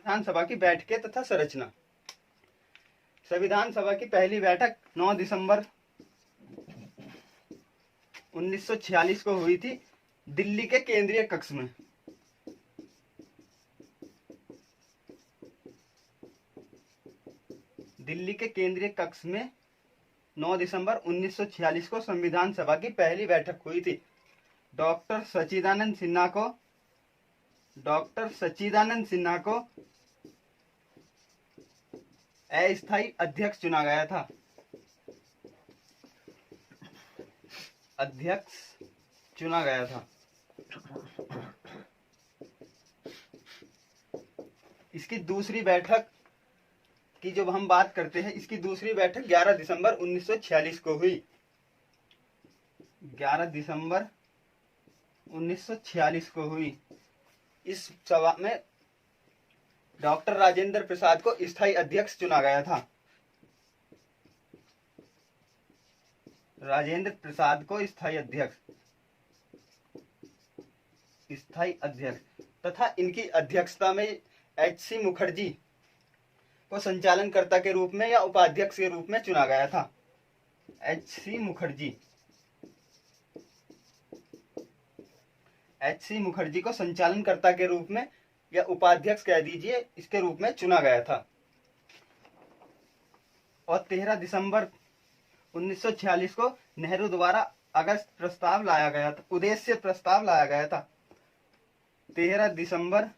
विधानसभा की बैठकें तथा संरचना। संविधान सभा की पहली बैठक 9 दिसंबर 1946 को हुई थी, दिल्ली के केंद्रीय कक्ष में। दिल्ली के केंद्रीय कक्ष में 9 दिसंबर 1946 को संविधान सभा की पहली बैठक हुई थी। डॉक्टर सच्चिदानंद सिन्हा को अस्थायी अध्यक्ष चुना गया था। इसकी दूसरी बैठक की जब हम बात करते हैं, इसकी दूसरी बैठक 11 दिसंबर 1946 को हुई। 11 दिसंबर 1946 को हुई। इस सभा में डॉक्टर राजेंद्र प्रसाद को स्थायी अध्यक्ष चुना गया था। राजेंद्र प्रसाद को स्थायी अध्यक्ष तथा इनकी अध्यक्षता में एच.सी. मुखर्जी को संचालनकर्ता के रूप में या उपाध्यक्ष के रूप में चुना गया था। एच.सी. मुखर्जी को संचालनकर्ता के रूप में या उपाध्यक्ष कह दीजिए, इसके रूप में चुना गया था। और 13 दिसंबर 1946 को नेहरू द्वारा उद्देश्य प्रस्ताव लाया गया था। 13 दिसंबर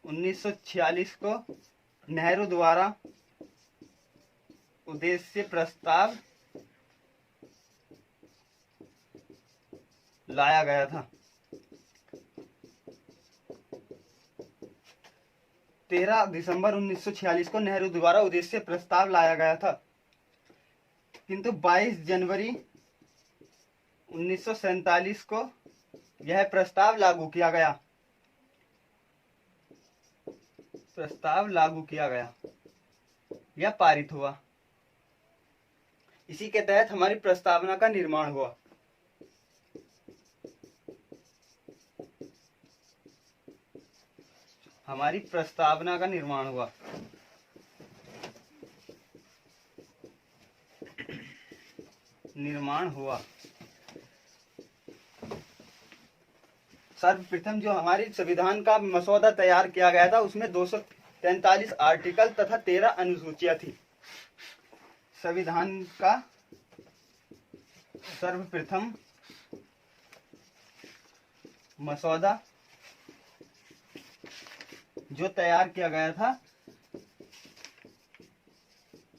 1946 को नेहरू द्वारा उद्देश्य प्रस्ताव लाया गया था। 13 दिसंबर 1946 को नेहरू द्वारा उद्देश्य प्रस्ताव लाया गया था, किंतु 22 जनवरी 1947 को यह प्रस्ताव लागू किया गया या पारित हुआ। इसी के तहत हमारी प्रस्तावना का निर्माण हुआ। सर्वप्रथम जो हमारी संविधान का मसौदा तैयार किया गया था, उसमें 243 आर्टिकल तथा 13 अनुसूचियां थी। संविधान का सर्वप्रथम मसौदा जो तैयार किया गया था,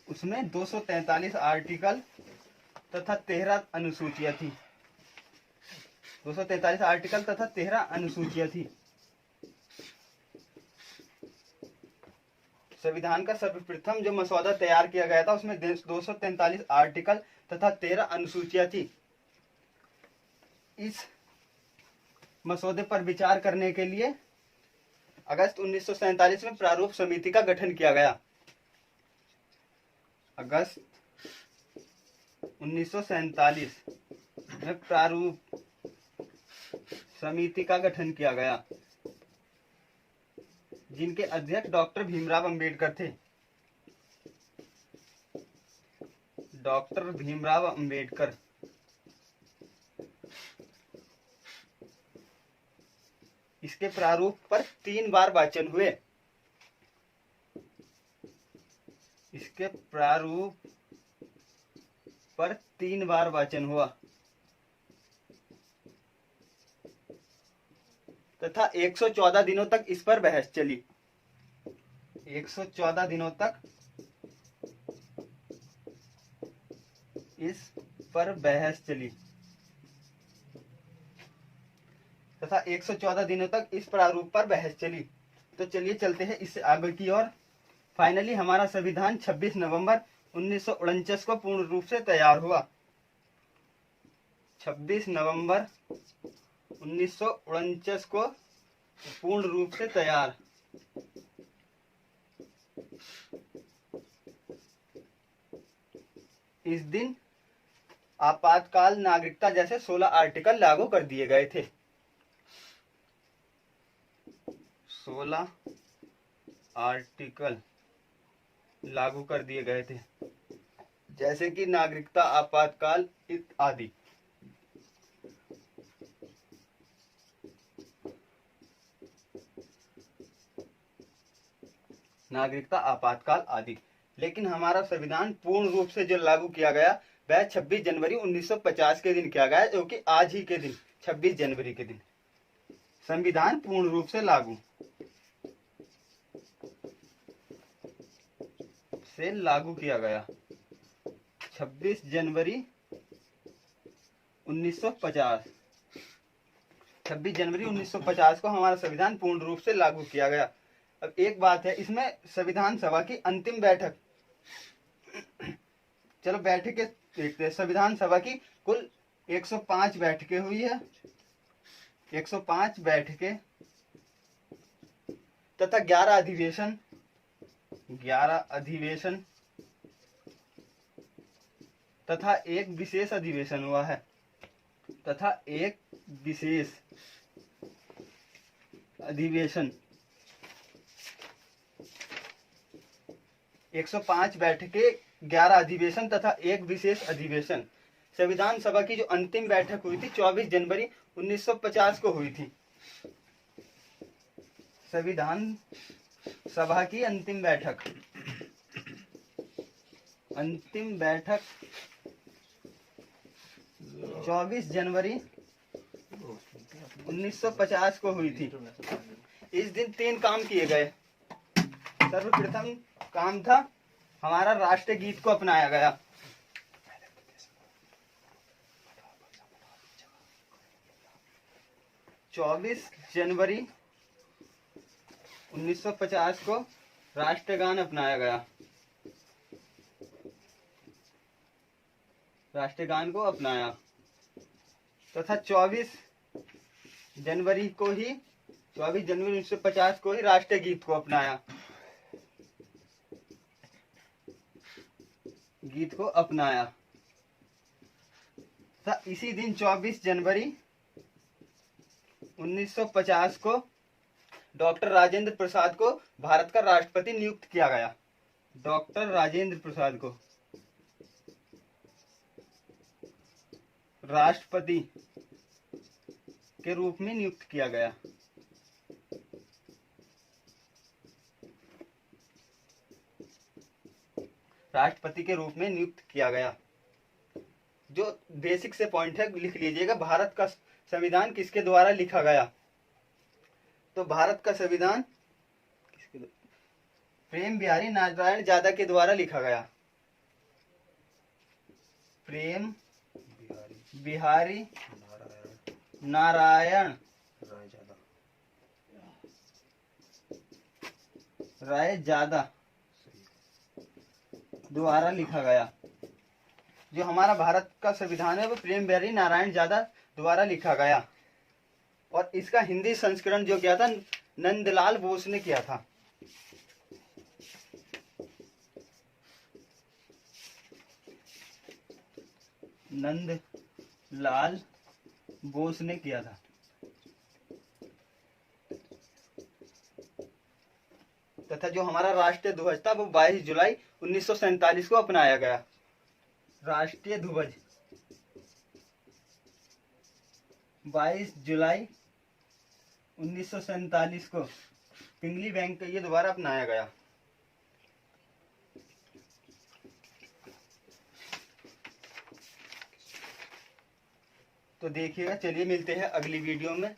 उसमें 243 आर्टिकल तथा 13 अनुसूचियां थी। 243 आर्टिकल तथा 13 अनुसूचियां थी। संविधान का सर्वप्रथम जो मसौदा तैयार किया गया था, उसमें 243 आर्टिकल तथा 13 अनुसूचियां थी। इस मसौदे पर विचार करने के लिए अगस्त 1947 में प्रारूप समिति का गठन किया गया। अगस्त 1947 में प्रारूप समिति का गठन किया गया, जिनके अध्यक्ष डॉक्टर भीमराव अंबेडकर थे। डॉक्टर भीमराव अंबेडकर इसके प्रारूप पर 3 बार वाचन हुए। इसके प्रारूप पर 3 बार वाचन हुआ तथा 114 दिनों तक इस पर बहस चली। 114 दिनों तक इस पर बहस चली तथा 114 दिनों तक इस प्रारूप पर बहस चली। तो चलिए चलते हैं इससे आगे की ओर। फाइनली हमारा संविधान 26 नवंबर 1949 को पूर्ण रूप से तैयार हुआ। 26 नवंबर 1949 को पूर्ण रूप से तैयार। इस दिन आपातकाल नागरिकता जैसे 16 आर्टिकल लागू कर दिए गए थे। 16 आर्टिकल लागू कर दिए गए थे, जैसे कि नागरिकता आपातकाल आदि। नागरिकता आपातकाल आदि। लेकिन हमारा संविधान पूर्ण रूप से जो लागू किया गया वह 26 जनवरी 1950 के दिन किया गया, जो कि आज ही के दिन 26 जनवरी के दिन संविधान पूर्ण रूप से लागू किया गया। 26 जनवरी 1950, 26 जनवरी 1950 को हमारा संविधान पूर्ण रूप से लागू किया गया। अब एक बात है, इसमें संविधान सभा की अंतिम बैठक, चलो बैठकें देखते हैं। संविधान सभा की कुल 105 बैठकें हुई है, 105 बैठकें तथा 11 अधिवेशन, 11 अधिवेशन तथा एक विशेष अधिवेशन हुआ है, तथा एक विशेष अधिवेशन। 105 बैठकें, 11 अधिवेशन तथा एक विशेष अधिवेशन। संविधान सभा की जो अंतिम बैठक हुई थी 24 जनवरी 1950 को हुई थी। संविधान सभा की अंतिम बैठक 24 जनवरी 1950 को हुई थी। इस दिन 3 काम किए गए। सर्वप्रथम काम था हमारा राष्ट्रीय गीत को अपनाया गया। चौबीस जनवरी 1950 को राष्ट्रगान अपनाया गया। राष्ट्रगान को अपनाया तथा 24 जनवरी 1950 को ही राष्ट्रीय गीत को अपनाया। गीत को अपनाया तथा इसी दिन 24 जनवरी 1950 को डॉक्टर राजेंद्र प्रसाद को भारत का राष्ट्रपति नियुक्त किया गया। डॉक्टर राजेंद्र प्रसाद को राष्ट्रपति के रूप में नियुक्त किया गया। राष्ट्रपति के रूप में नियुक्त किया गया। जो बेसिक से पॉइंट है लिख लीजिएगा। भारत का संविधान किसके द्वारा लिखा गया? तो भारत का संविधान प्रेम बिहारी नारायण जादा के द्वारा लिखा गया। प्रेम बिहारी नारायण राय जादा द्वारा लिखा गया। जो हमारा भारत का संविधान है वो प्रेम बिहारी नारायण जादा द्वारा लिखा गया। और इसका हिंदी संस्करण जो किया था नंदलाल बोस ने किया था। नंदलाल बोस ने किया था। तथा जो हमारा राष्ट्रीय ध्वज था वो 22 जुलाई 1947 को अपनाया गया। राष्ट्रीय ध्वज 22 जुलाई 1947 को पिंगली बैंक के द्वारा अपनाया गया। तो देखिएगा। चलिए मिलते हैं अगली वीडियो में।